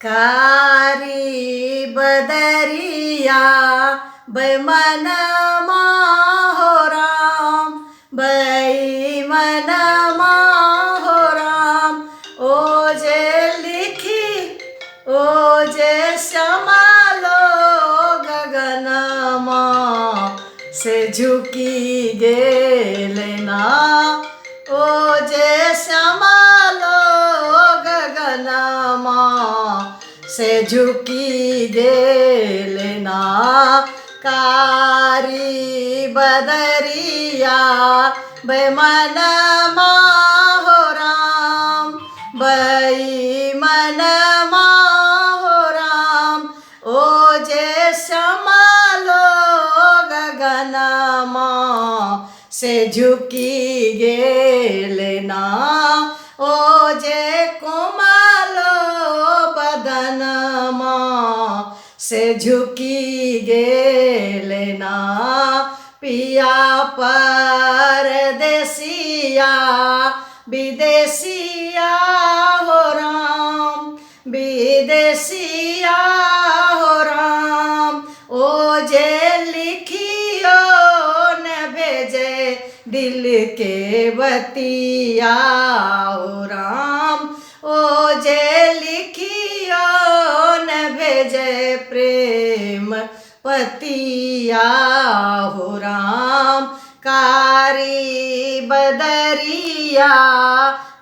कारी बदरिया बैमन हो राम, बैमन हो राम। ओ जे लिखी ओ जे समालो गगनमा से झुकी गेलेना। ओ जे समालो गगनमा से झुकी गेलेना। कारी बदरिया बैमन हो राम, बैमन हो राम। ओ जे समालो गगनमा से झुकी गेलेना। ओ जे कोमलो बदनमा से झुकी गेलेना। पिया परदेसिया विदेशिया हो राम, विदेशिया हो राम। ओ जे लिखियो न भेजे दिल के बतिया हो राम। ओ जे लिखियो न भेजे प्रेम पतिया हो राम। कारी बदरिया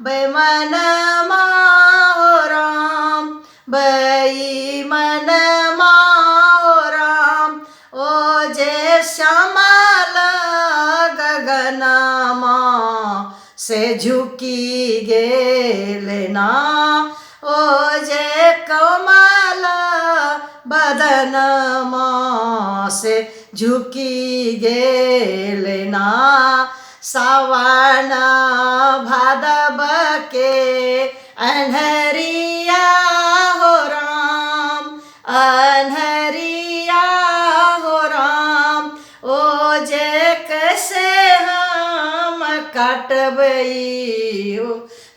बैमन हो राम, बैमन हो राम। ओ जे श्यामल गगनमा से झुकी गेलेना। ओ जे कोमल बदनमा से झुकी गेलेना। सावन भादव के अन्हरिया हो राम, अन्हरिया हो राम। ओ जे कैसे हम काटबई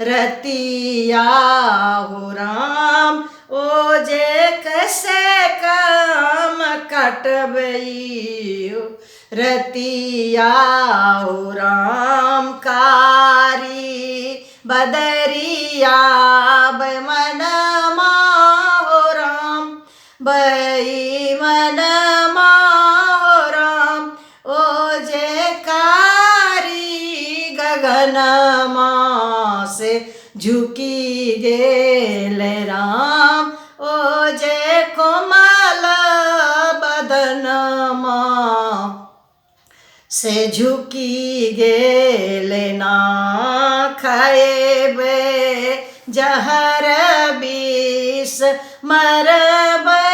रतिया हो राम। ओ जे कैसे काम काटबई रतिया हो राम। कारी बदरिया बैमन हो राम, बैमन हो राम। ओ जे कारी गगनमा से झुकी गेले राम। ओ जे कोमल बदनमा से झुकी गेलेना। खाएबे जहर विष मरबे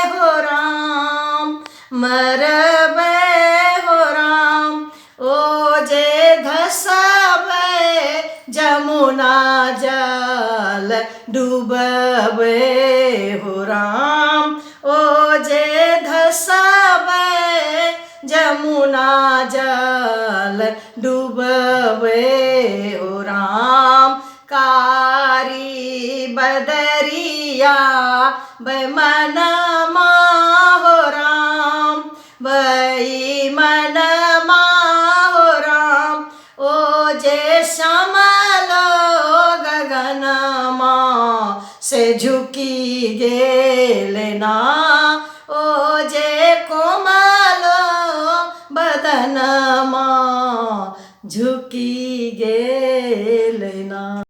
हो राम, मरबे हो राम। ओ जे धसबे जमुना जल डूबबे हो राम। ओ जे धसबे जमुना जल डूबबे हो राम। कारी बदरिया बैमन हो राम, बैमन हो राम। ओ जे श्यामलो गगनमा से झुकी गेलेना। ओ जे कोमलो बदनमा झुकी गे।